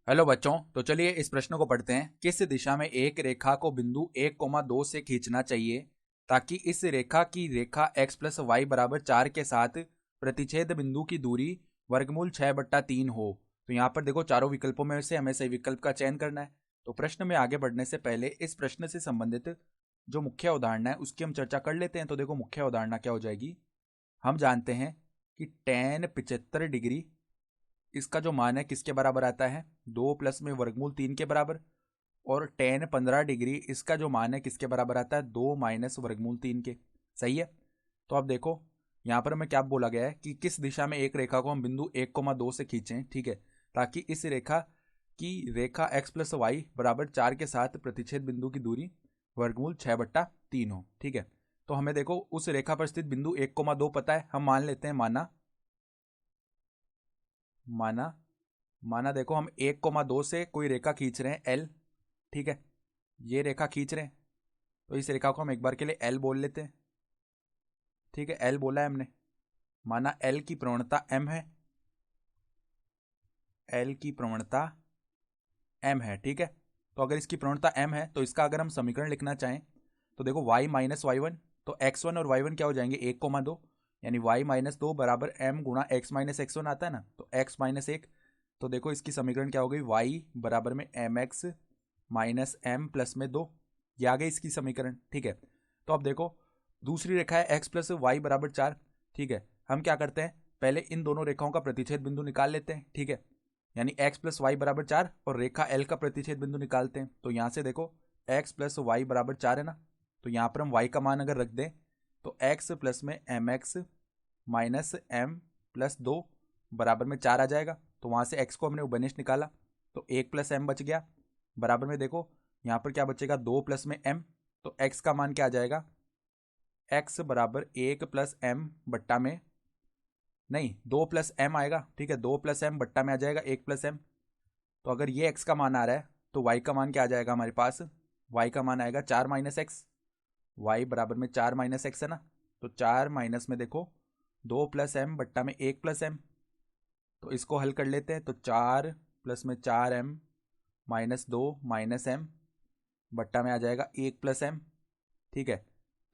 Hello बच्चों, तो चलिए इस प्रश्न को पढ़ते हैं। किस दिशा में एक रेखा को बिंदु 1,2 से खींचना चाहिए ताकि इस रेखा की रेखा x प्लस वाई बराबर 4 के साथ प्रतिच्छेद बिंदु की दूरी वर्गमूल 6/3 हो। तो यहाँ पर देखो, चारों विकल्पों में से हमें सही विकल्प का चयन करना है। तो प्रश्न में आगे बढ़ने से पहले इस प्रश्न से संबंधित जो मुख्य अवधारणा है उसकी हम चर्चा कर लेते हैं। तो देखो, मुख्य अवधारणा क्या हो जाएगी। हम जानते हैं कि tan 75 डिग्री इसका जो मान है किसके बराबर आता है, 2 प्लस में वर्गमूल 3 के बराबर। और tan 15 डिग्री इसका जो मान है किसके बराबर आता है, 2 माइनस वर्गमूल 3 के। सही है। तो अब देखो, यहाँ पर हमें क्या बोला गया है कि किस दिशा में एक रेखा को हम बिंदु 1,2 से खींचें, ठीक है, ताकि इस रेखा की रेखा x प्लस वाई बराबर 4 के साथ प्रतिच्छेद बिंदु की दूरी वर्गमूल 6/3 हो। ठीक है। तो हमें देखो उस रेखा पर स्थित बिंदु 1,2 पता है। हम मान लेते हैं, माना माना माना देखो, हम 1,2 से कोई रेखा खींच रहे हैं एल। ठीक है, ये रेखा खींच रहे हैं, तो इस रेखा को हम एक बार के लिए एल बोल लेते हैं। ठीक है, एल बोला है हमने। माना एल की प्रवणता एम है, एल की प्रवणता एम है। ठीक है, तो अगर इसकी प्रवणता एम है तो इसका अगर हम समीकरण लिखना चाहें तो देखो y माइनस वाई वन, तो x1 और y1 क्या हो जाएंगे, 1,2, यानी y माइनस 2 बराबर m गुणा x माइनस x1 आता है ना, तो x माइनस 1। तो देखो इसकी समीकरण क्या हो गई, y बराबर में mx माइनस m प्लस में 2। ये आ गई इसकी समीकरण। ठीक है। तो अब देखो, दूसरी रेखा है x प्लस वाई बराबर 4। ठीक है, हम क्या करते हैं, पहले इन दोनों रेखाओं का प्रतिच्छेद बिंदु निकाल लेते हैं। ठीक है, यानी x प्लस वाई बराबर 4 और रेखा l का प्रतिच्छेद बिंदु निकालते हैं। तो यहाँ से देखो x प्लस वाई बराबर 4 है ना, तो यहाँ पर हम y का मान अगर रख दें तो x प्लस में M X minus M plus 2 बराबर में 4 आ जाएगा। तो वहाँ से x को हमने उभयनिष्ठ निकाला तो 1 प्लस एम बच गया। बराबर में देखो यहाँ पर क्या बचेगा, 2 प्लस में m, तो x का मान क्या आ जाएगा, x बराबर 1 प्लस एम बट्टा में, नहीं 2 प्लस एम आएगा। ठीक है, 2 प्लस एम बट्टा में आ जाएगा 1 प्लस एम। तो अगर ये x का मान आ रहा है तो y का मान क्या आ जाएगा हमारे पास, y का मान आएगा 4 माइनस एक्स। y बराबर में 4 माइनस एक्स है ना, तो 4 माइनस में देखो 2 प्लस एम बट्टा में 1 प्लस एम। तो इसको हल कर लेते हैं, तो 4 प्लस में 4m माइनस 2 माइनस एम बट्टा में आ जाएगा 1 प्लस एम। ठीक है,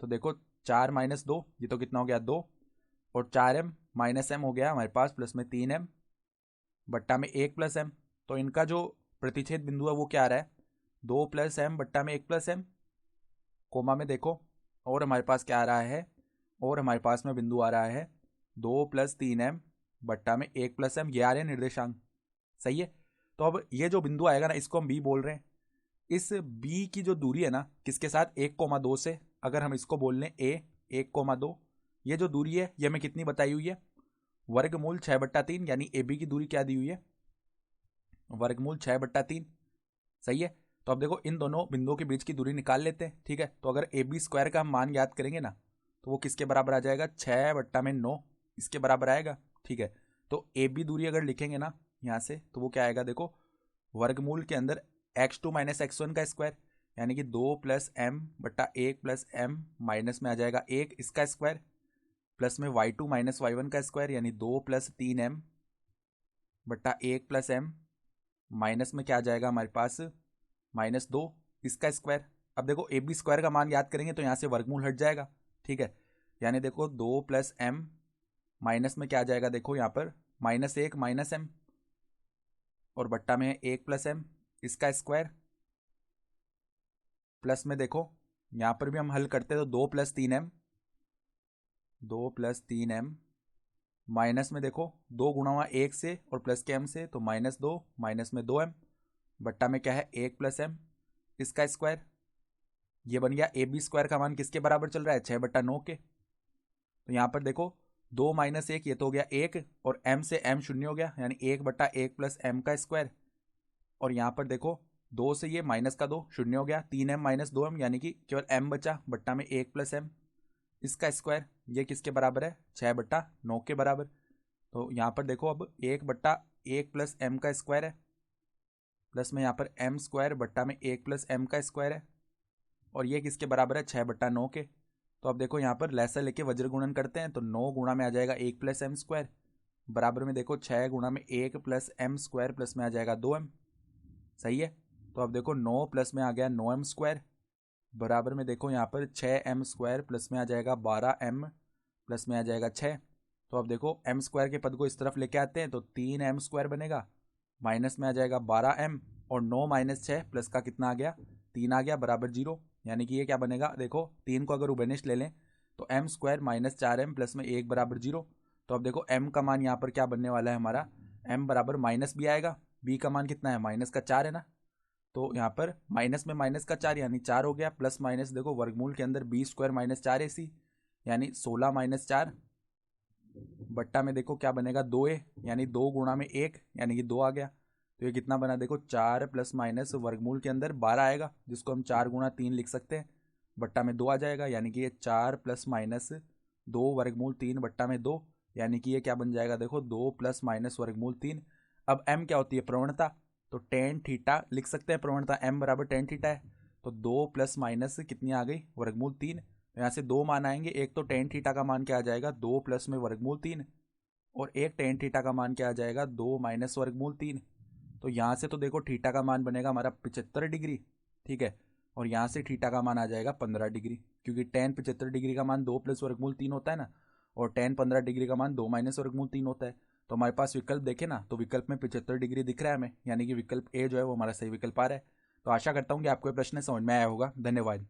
तो देखो 4 माइनस 2, ये तो कितना हो गया 2, और 4m माइनस एम हो गया हमारे पास प्लस में 3m बट्टा में 1 प्लस एम। तो इनका जो प्रतिच्छेद बिंदु है वो क्या आ रहा है, 2 प्लस एम बट्टा में 1 प्लस एम, कोमा में देखो, और हमारे पास क्या आ रहा है, और हमारे पास में बिंदु आ रहा है 2 + 3m बट्टा में 1 प्लस एम, ये आ रहे हैं निर्देशांक। सही है। तो अब ये जो बिंदु आएगा ना, इसको हम बी बोल रहे हैं। इस बी की जो दूरी है ना किसके साथ, 1,2 से, अगर हम इसको बोल लें ए 1,2, ये जो दूरी है ये हमें कितनी बताई हुई है, वर्गमूल 6/3, यानी ए बी की दूरी क्या दी हुई है, वर्गमूल 6/3। सही है। तो अब देखो इन दोनों बिंदुओं के बीच की दूरी निकाल लेते हैं। ठीक है, तो अगर ए बी स्क्वायर का हम मान याद करेंगे ना, तो वो किसके बराबर आ जाएगा, 6/9 इसके बराबर आएगा। ठीक है, तो ए बी दूरी अगर लिखेंगे ना यहाँ से, तो वो क्या आएगा देखो, वर्गमूल के अंदर x2 माइनस x1 का स्क्वायर, यानी कि 2 प्लस एम बट्टा 1 प्लस एम माइनस में आ जाएगा 1 इसका स्क्वायर, प्लस में y2 माइनस y1 का स्क्वायर, यानी 2 प्लस 3m बट्टा 1 प्लस एम माइनस में क्या आ जाएगा हमारे पास, -2 इसका स्क्वायर। अब देखो ए बी स्क्वायर का मान याद करेंगे तो यहाँ से वर्गमूल हट जाएगा। ठीक है, यानी देखो 2 प्लस एम माइनस में क्या आ जाएगा, देखो यहाँ पर -1 माइनस एम, और बट्टा में है 1 प्लस एम इसका स्क्वायर, प्लस में देखो यहाँ पर भी हम हल करते तो 2 + 3m, 2 + 3m माइनस में देखो 2 गुणा हुआ 1 से और प्लस के m से, तो -2 माइनस में 2m बट्टा में क्या है 1 + m इसका स्क्वायर। ये बन गया ए बी स्क्वायर का मान किसके बराबर चल रहा है, 6/9 के। तो यहाँ पर देखो 2 - 1, ये तो हो गया 1, और m से m शून्य हो गया, यानी 1/1 + m का स्क्वायर। और यहाँ पर देखो 2 से ये माइनस का 2 शून्य हो गया, 3m माइनस 2m, यानी कि केवल m बचा बट्टा में 1 + m इसका स्क्वायर। ये किसके बराबर है, 6/9 के बराबर। तो यहाँ पर देखो अब 1/1 + m का स्क्वायर है, प्लस में यहाँ पर m स्क्वायर बट्टा में 1 + m का स्क्वायर है, और ये किसके बराबर है, 6/9 के। तो अब देखो यहाँ पर लैसा लेके वज्र गुणन करते हैं, तो 9 गुणा में आ जाएगा 1 + m स्क्वायर, बराबर में देखो 6 गुणा में 1 + m स्क्वायर, प्लस में आ जाएगा 2m। सही है। तो अब देखो 9 प्लस में आ गया 9m स्क्वायर बराबर में देखो यहाँ पर 6m स्क्वायर प्लस में आ जाएगा 12m प्लस में आ जाएगा 6। तो अब देखो m स्क्वायर के पद को इस तरफ लेके आते हैं तो 3m स्क्वायर बनेगा, माइनस में आ जाएगा 12m और 9 माइनस 6 प्लस का कितना आ गया 3 आ गया बराबर 0। यानी कि ये क्या बनेगा, देखो 3 को अगर उबेनिश ले लें तो m square minus 4m plus में 1 बराबर 0। तो अब देखो m का मान यहाँ पर क्या बनने वाला है हमारा, m बराबर माइनस b आएगा, b का मान कितना है माइनस का 4 है ना, तो यहाँ पर माइनस में माइनस का 4 यानी 4 हो गया, प्लस माइनस देखो वर्गमूल के अंदर बी स्क्वायर माइनस 4ac यानी 16 माइनस 4 बट्टा में देखो क्या बनेगा 2a यानी 2 गुणा में 1 यानी कि 2 आ गया। तो ये कितना बना देखो 4 प्लस माइनस वर्गमूल के अंदर 12 आएगा जिसको हम 4 गुणा 3 लिख सकते हैं, बट्टा में 2 आ जाएगा यानी कि ये 4 प्लस माइनस 2 वर्गमूल 3 बट्टा में 2 यानी कि ये क्या बन जाएगा देखो 2 प्लस माइनस वर्गमूल 3। अब m क्या होती है प्रवणता, तो टेन थीटा लिख सकते हैं प्रवणता m बराबर टेन थीटा है। तो 2 प्लस माइनस कितनी आ गई वर्गमूल 3, तो यहाँ से 2 मान आएंगे, एक तो टेन थीटा का मान क्या आ जाएगा 2 प्लस में वर्गमूल 3 और एक टेन थीटा का मान क्या आ जाएगा 2 माइनस वर्गमूल 3। तो यहाँ से तो देखो थीटा का मान बनेगा हमारा 75 डिग्री, ठीक है, और यहाँ से थीटा का मान आ जाएगा 15 डिग्री, क्योंकि टेन 75 डिग्री का मान 2 प्लस वर्गमूल 3 होता है ना, और टेन 15 डिग्री का मान 2 माइनस वर्गमूल 3 होता है। तो हमारे पास विकल्प देखे ना, तो विकल्प में 75 डिग्री दिख रहा है हमें, यानी कि विकल्प ए जो है वो हमारा सही विकल्प आ रहा है। तो आशा करता हूँ कि आपको ये प्रश्न समझ में आया होगा। धन्यवाद।